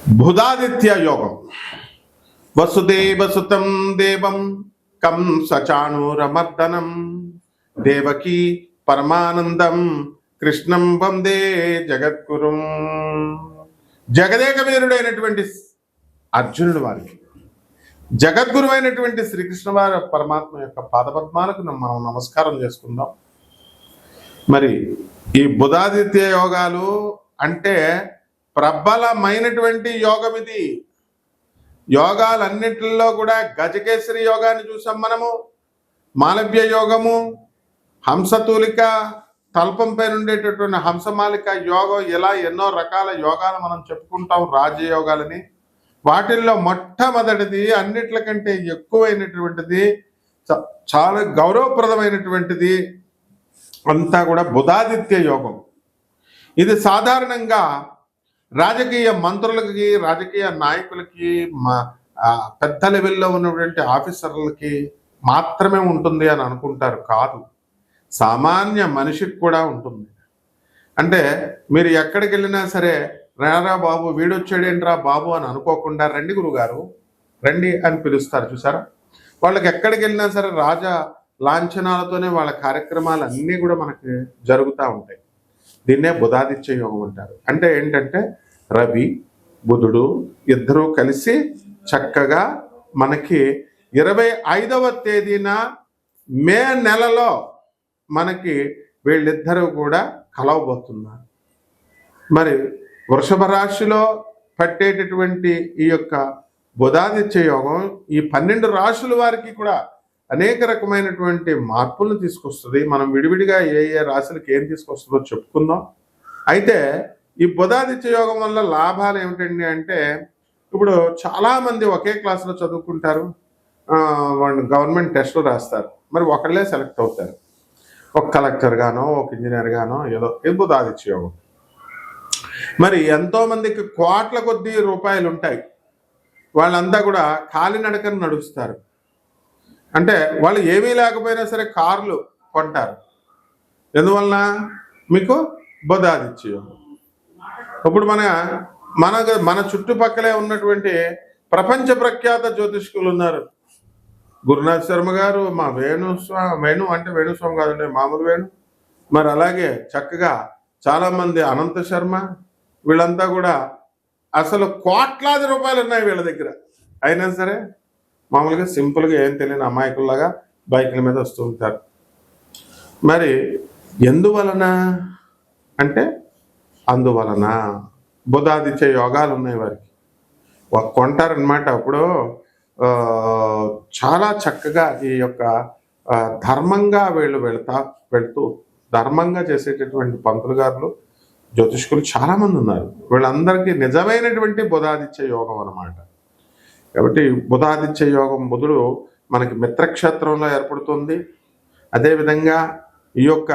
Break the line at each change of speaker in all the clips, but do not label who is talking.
బుధాదిత్య యోగం. వసుదేవసుతం దేవం కంసచాణూరమర్దనం దేవకీ పరమానందం కృష్ణం వందే జగద్గురుం. జగదేక వీరుడైనటువంటి అర్జునుడు వారికి జగద్గురు అయినటువంటి శ్రీకృష్ణ వారి పరమాత్మ యొక్క పాదపద్మాలకు మనం నమస్కారం చేసుకుందాం. మరి ఈ బుధాదిత్య యోగాలు అంటే ప్రబలమైనటువంటి యోగం ఇది. యోగాలన్నింటిలో కూడా గజకేసరి యోగాన్ని చూసాం మనము, మాలవ్య యోగము, హంసతూలిక, తల్పం పైన ఉండేటటువంటి హంసమాలిక యోగం, ఇలా ఎన్నో రకాల యోగాలు మనం చెప్పుకుంటాం రాజయోగాలని. వాటిల్లో మొట్టమొదటిది, అన్నిట్లకంటే ఎక్కువైనటువంటిది, చాలా గౌరవప్రదమైనటువంటిది అంతా కూడా బుధాదిత్య యోగం. ఇది సాధారణంగా రాజకీయ మంత్రులకి, రాజకీయ నాయకులకి, పెద్ద లెవెల్లో ఉన్నటువంటి ఆఫీసర్లకి మాత్రమే ఉంటుంది అని అనుకుంటారు. కాదు, సామాన్య మనిషికి కూడా ఉంటుంది. అంటే మీరు ఎక్కడికి వెళ్ళినా సరే, రారా బాబు, వీడొచ్చాడేంట్రా బాబు అని అనుకోకుండా రండి గురుగారు రండి అని పిలుస్తారు. చూసారా, వాళ్ళకి ఎక్కడికి వెళ్ళినా సరే రాజ లాంఛనాలతోనే వాళ్ళ కార్యక్రమాలు అన్నీ కూడా మనకి జరుగుతూ ఉంటాయి. దీన్నే బుధాదిత్య యోగం అంటారు. అంటే ఏంటంటే రవి బుధుడు ఇద్దరూ కలిసి చక్కగా మనకి 25వ తేదీన మే నెలలో మనకి వీళ్ళిద్దరూ కూడా కలవబోతున్నారు. మరి వృషభ రాశిలో పట్టేటటువంటి ఈ యొక్క బుధాదిత్య యోగం ఈ 12 రాశుల వారికి కూడా అనేక రకమైనటువంటి మార్పులను తీసుకొస్తుంది. మనం విడివిడిగా ఏ ఏ రాశులకు ఏం తీసుకొస్తుందో చెప్పుకుందాం. అయితే ఈ బుధాదిత్య యోగం వల్ల లాభాలు ఏమిటండి అంటే, ఇప్పుడు చాలామంది ఒకే క్లాసులో చదువుకుంటారు, వాళ్ళు గవర్నమెంట్ టెస్టులు రాస్తారు, మరి ఒకళ్ళే సెలెక్ట్ అవుతారు. ఒక కలెక్టర్ గానో, ఒక ఇంజనీర్ గానో, ఏదో. ఇది బుధాదిత్య యోగం. మరి ఎంతోమందికి కోట్ల కొద్ది రూపాయలు ఉంటాయి, వాళ్ళంతా కూడా కాలినడకను నడుస్తారు. అంటే వాళ్ళు ఏమీ లేకపోయినా సరే కార్లు కొంటారు. ఎందువలన? మీకు బుధాదిత్య యోగం. ఇప్పుడు మన చుట్టుపక్కలే ఉన్నటువంటి ప్రపంచ ప్రఖ్యాత జ్యోతిష్కులు ఉన్నారు. గురునాథ్ శర్మ గారు, మా వేణు అంటే వేణుస్వామి కాదండి, మామూలు వేణు. మరి అలాగే చక్కగా చాలామంది, అనంత శర్మ, వీళ్ళంతా కూడా అసలు కోట్లాది రూపాయలు ఉన్నాయి వీళ్ళ దగ్గర. అయినా సరే మామూలుగా సింపుల్గా ఏం తెలియని అమాయకుల్లాగా బైకుల మీద వస్తూ ఉంటారు. మరి ఎందువలన అంటే, అందువలన బుధాదిత్య యోగాలు ఉన్నాయి వారికి. కొంటారనమాట. అప్పుడు చాలా చక్కగా ఈ యొక్క ధర్మంగా వీళ్ళు వెళ్తూ ధర్మంగా చేసేటటువంటి పంతులు గారులు, జ్యోతిష్కులు చాలామంది ఉన్నారు. వీళ్ళందరికీ నిజమైనటువంటి బుధాదిత్య యోగం అన్నమాట. కాబట్టి బుధాదిత్య యోగం, బుధుడు మనకి మిత్రక్షేత్రంలో ఏర్పడుతుంది. అదేవిధంగా ఈ యొక్క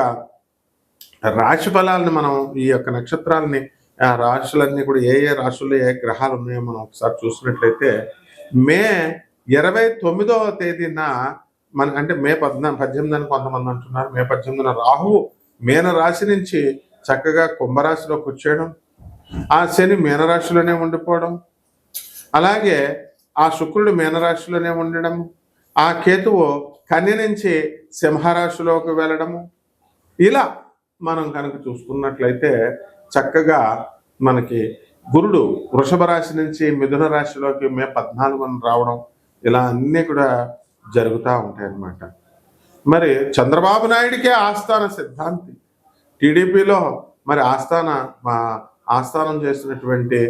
రాశి ఫలాలను మనం, ఈ యొక్క నక్షత్రాలని, ఆ రాశులన్నీ కూడా ఏ ఏ రాశుల్లో ఏ గ్రహాలు ఉన్నాయో మనం ఒకసారి చూసినట్లయితే, మే 29వ తేదీన అంటే మే 18 అని కొంతమంది అంటున్నారు, మే 18న రాహువు మీన రాశి నుంచి చక్కగా కుంభరాశిలోకి వచ్చేయడం, ఆ శని మీనరాశిలోనే ఉండిపోవడం, అలాగే ఆ శుక్రుడు మీనరాశిలోనే ఉండడం, ఆ కేతువు కన్య నుంచి సింహరాశిలోకి వెళ్ళడము. ఇలా మనం కనుక చూసుకున్నట్లయితే చక్కగా మనకి గురుడు వృషభ రాశి నుంచి మిథున రాశిలోకి మే 14న రావడం, ఇలా అన్నీ కూడా జరుగుతూ ఉంటాయి అన్నమాట. మరి చంద్రబాబు నాయుడికే ఆస్థాన సిద్ధాంతి, టీడీపీలో మరి ఆస్థానం చేసినటువంటి,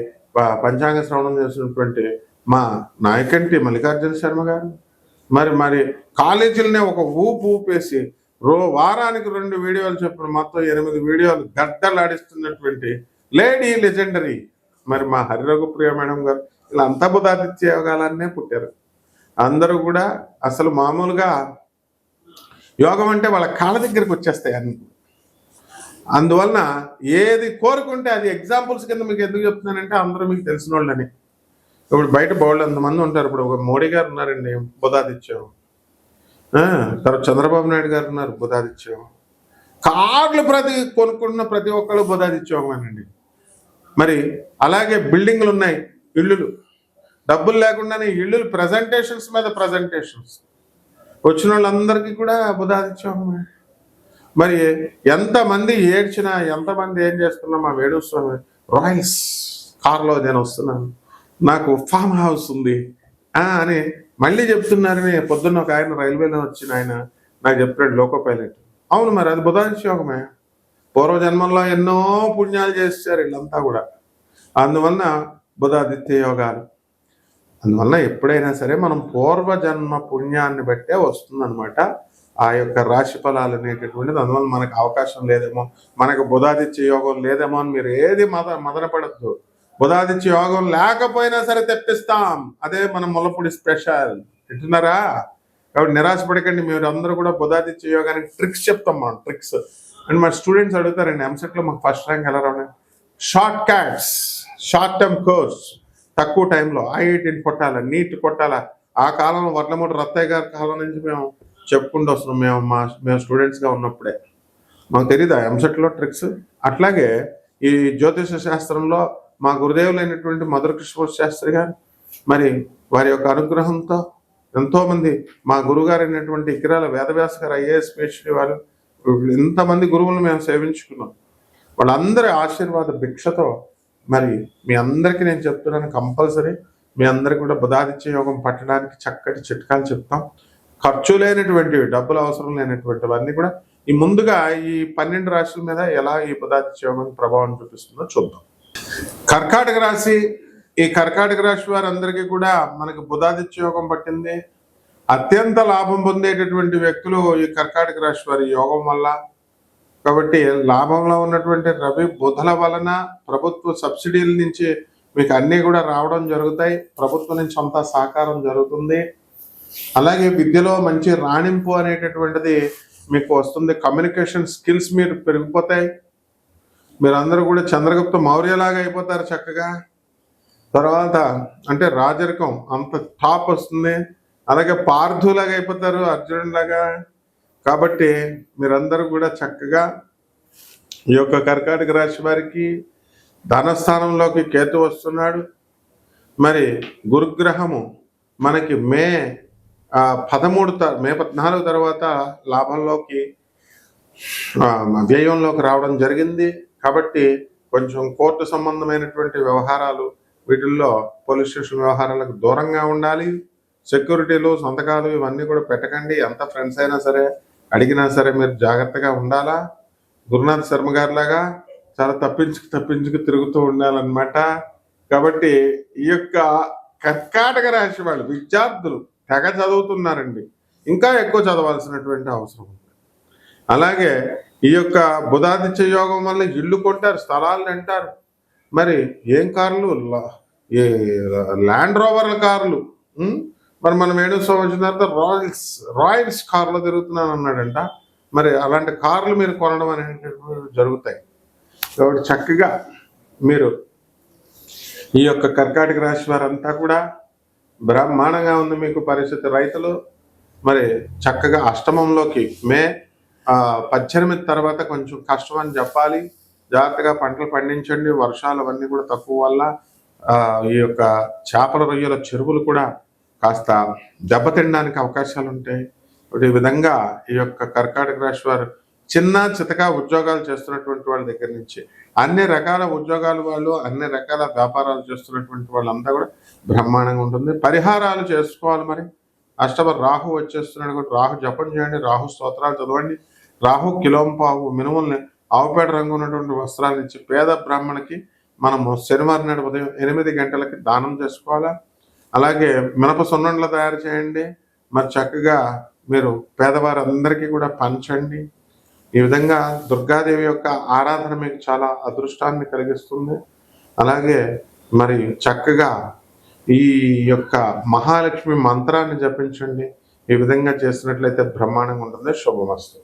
పంచాంగ శ్రవణం చేసినటువంటి మా నాయకంటి మల్లికార్జున శర్మ గారు, మరి కాలేజీలనే ఒక ఊపేసి వారానికి 2 వీడియోలు చెప్పిన మొత్తం 8 వీడియోలు గడ్డలాడిస్తున్నటువంటి లేడీ లెజెండరీ మరి మా హరిరఘుప్రియ మేడం గారు, ఇలా అంతా బుధాదిత్య యోగాలనే పుట్టారు. అందరూ కూడా అసలు మామూలుగా యోగం అంటే వాళ్ళ కాళ్ళ దగ్గరికి వచ్చేస్తాయి అన్ని. అందువలన ఏది కోరుకుంటే అది, ఎగ్జాంపుల్స్ కింద మీకు ఎందుకు చెప్తున్నానంటే, అందరూ మీకు తెలిసిన వాళ్ళని. ఇప్పుడు బయట బోల్డ్ అంతమంది ఉంటారు. ఇప్పుడు ఒక మోడీ గారు ఉన్నారండి, బుధాదిత్యం. తర్వాత చంద్రబాబు నాయుడు గారు ఉన్నారు, బుధాదిత్యం. కార్లు కొనుక్కుంటున్న ప్రతి ఒక్కళ్ళు బుధాదిత్యోగమేనండి. మరి అలాగే బిల్డింగ్లు ఉన్నాయి, ఇళ్ళు, డబ్బులు లేకుండానే ఇళ్ళు, ప్రజెంటేషన్స్ మీద ప్రజెంటేషన్స్. వచ్చిన వాళ్ళందరికీ కూడా బుధాదిత్య యోగమే. మరి ఎంతమంది ఏడ్చినా, ఎంతమంది ఏం చేస్తున్నా, మా వేణుస్వామి రాయల్స్ కార్లో నేను వస్తున్నాను, నాకు ఫామ్ హౌస్ ఉంది అని మళ్ళీ చెప్తున్నారని పొద్దున్న ఒక ఆయన రైల్వేలో వచ్చిన ఆయన నాకు చెప్పాడు, లోకో పైలట్. అవును, మరి అది బుధాదిత్య యోగమే. పూర్వజన్మంలో ఎన్నో పుణ్యాలు చేశారు వీళ్ళంతా కూడా, అందువల్ల బుధాదిత్య యోగాలు. అందువల్ల ఎప్పుడైనా సరే మనం పూర్వజన్మ పుణ్యాన్ని బట్టే వస్తుందన్నమాట ఆ యొక్క రాశి ఫలాలు అనేటటువంటిది. అందువల్ల మనకు అవకాశం లేదేమో, మనకు బుధాదిత్య యోగం లేదేమో అని మీరు ఏది మదనపడద్దు. బుధాదిత్య యోగం లేకపోయినా సరే తెప్పిస్తాం, అదే మన ముల్లపూడి స్పెషల్. వింటున్నారా? కాబట్టి నిరాశపడకండి. మీరు అందరూ కూడా బుధాదిత్య యోగానికి ట్రిక్స్ చెప్తాం మనం, ట్రిక్స్. అండ్ మా స్టూడెంట్స్ అడుగుతారండి, ఎంసెట్లో మాకు ఫస్ట్ ర్యాంక్ ఎలా రావడం? Short cuts, short term course, తక్కువ టైంలో ఐఐటీని కొట్టాలా, నీట్ కొట్టాలా. ఆ కాలంలో వర్లమూడి రత్తయ్య గారి కాలం నుంచి మేము చెప్పుకుంటూ వస్తున్నాం. మేము స్టూడెంట్స్గా ఉన్నప్పుడే మాకు తెలియదు ఆ ఎంసెట్లో ట్రిక్స్. అట్లాగే ఈ జ్యోతిష శాస్త్రంలో మా గురుదేవులైనటువంటి మధుర కృష్ణమూర్తి శాస్త్రి గారు, మరి వారి యొక్క అనుగ్రహంతో ఎంతోమంది, మా గురుగారు అయినటువంటి ఇకిరాల వేదవ్యాస గారు ఐఏఎస్ పిహెచ్డి వారు, ఇంతమంది గురువులను మేము సేవించుకున్నాం. వాళ్ళందరి ఆశీర్వాద భిక్షతో మరి మీ అందరికీ నేను చెప్తున్నాను, కంపల్సరీ మీ అందరికీ కూడా బుధాదిత్య యోగం పట్టడానికి చక్కటి చిట్కాలు చెప్తాం. ఖర్చు లేనటువంటివి, డబ్బులు అవసరం లేనటువంటివన్నీ కూడా ఈ ముందుగా ఈ 12 రాశుల మీద ఎలా ఈ బుధాదిత్య యోగం ప్రభావం చూపిస్తుందో చూద్దాం. కర్కాటక రాశి, ఈ కర్కాటక రాశి వారందరికీ కూడా మనకు బుధాదిత్య యోగం పట్టింది. అత్యంత లాభం పొందేటటువంటి వ్యక్తులు ఈ కర్కాటక రాశి వారి యోగం వల్ల. కాబట్టి లాభంలో ఉన్నటువంటి రవి బుధల వలన ప్రభుత్వ సబ్సిడీల నుంచి మీకు అన్నీ కూడా రావడం జరుగుతాయి. ప్రభుత్వం నుంచి అంతా సహకారం జరుగుతుంది. అలాగే విద్యలో మంచి రాణింపు అనేటటువంటిది మీకు వస్తుంది. కమ్యూనికేషన్ స్కిల్స్ మీరు పెరిగిపోతాయి. మీరందరూ కూడా చంద్రగుప్త మౌర్యలాగా అయిపోతారు చక్కగా. తర్వాత అంటే రాజరికం అంత టాప్ వస్తుంది. అలాగే పార్థులాగా అయిపోతారు, అర్జునుడిలాగా. కాబట్టి మీరందరూ కూడా చక్కగా ఈ యొక్క కర్కాటక రాశి వారికి ధనస్థానంలోకి కేతు వస్తున్నాడు. మరి గురుగ్రహము మనకి మే 14 తర్వాత లాభంలోకి వ్యయంలోకి రావడం జరిగింది. కాబట్టి కొంచెం కోర్టు సంబంధమైనటువంటి వ్యవహారాలు, వీటిల్లో పోలీస్ స్టేషన్ వ్యవహారాలకు దూరంగా ఉండాలి. సెక్యూరిటీలు, సంతకాలు ఇవన్నీ కూడా పెట్టకండి. ఎంత ఫ్రెండ్స్ అయినా సరే, అడిగినా సరే మీరు జాగ్రత్తగా ఉండాలా. గురునాథ్ శర్మ గారిలాగా చాలా తప్పించుకు తిరుగుతూ ఉండాలన్నమాట. కాబట్టి ఈ యొక్క కర్కాటక రాశి వాళ్ళు విద్యార్థులు తెగ చదువుతున్నారండి, ఇంకా ఎక్కువ చదవాల్సినటువంటి అవసరం ఉంది. అలాగే ఈ యొక్క బుధాదిత్య యోగం వల్ల ఇల్లు కొంటారు, స్థలాలు అంటారు. మరి ఏం కార్లు? ఈ ల్యాండ్ రోవర్ల కార్లు. మరి మనం వేణుస్వామి వచ్చిన తర్వాత రాయల్స్ కార్లో తిరుగుతున్నాను అన్నాడంట. మరి అలాంటి కార్లు మీరు కొనడం అనేటువంటివి జరుగుతాయి. కాబట్టి చక్కగా మీరు ఈ యొక్క కర్కాటక రాశి వారంతా కూడా బ్రహ్మాండంగా ఉంది మీకు పరిస్థితి. రైతులు మరి చక్కగా అష్టమంలోకి మే 18 తర్వాత కొంచెం కష్టం అని చెప్పాలి. జాగ్రత్తగా పంటలు పండించండి. వర్షాలు అవన్నీ కూడా తక్కువ వల్ల ఈ యొక్క చేపల రొయ్యల చెరువులు కూడా కాస్త దెబ్బతినడానికి అవకాశాలు ఉంటాయి. ఈ విధంగా ఈ యొక్క కర్కాటక రాశి వారు చిన్న చితక ఉద్యోగాలు చేస్తున్నటువంటి వాళ్ళ దగ్గర నుంచి అన్ని రకాల ఉద్యోగాలు వాళ్ళు, అన్ని రకాల వ్యాపారాలు చేస్తున్నటువంటి వాళ్ళంతా కూడా బ్రహ్మాండంగా ఉంటుంది. పరిహారాలు చేసుకోవాలి. మరి అష్టమ రాహు వచ్చేస్తున్నాడు కూడా రాహు జపం చేయండి, రాహు స్తోత్రాలు చదవండి. రాహు కిలోంపావు మినుముల్ని ఆవుపేట రంగు ఉన్నటువంటి వస్త్రాలు ఇచ్చి పేద బ్రాహ్మణికి మనము శనివారం నాడు ఉదయం 8 గంటలకి దానం చేసుకోవాలా. అలాగే మినప సున్నుండలు తయారు చేయండి. మరి చక్కగా మీరు పేదవారందరికీ కూడా పంచండి. ఈ విధంగా దుర్గాదేవి యొక్క ఆరాధన మీకు చాలా అదృష్టాన్ని కలిగిస్తుంది. అలాగే మరి చక్కగా ఈ యొక్క మహాలక్ష్మి మంత్రాన్ని జపించండి. ఈ విధంగా చేసినట్లయితే బ్రహ్మాండంగా ఉంటుంది. శుభమస్తు.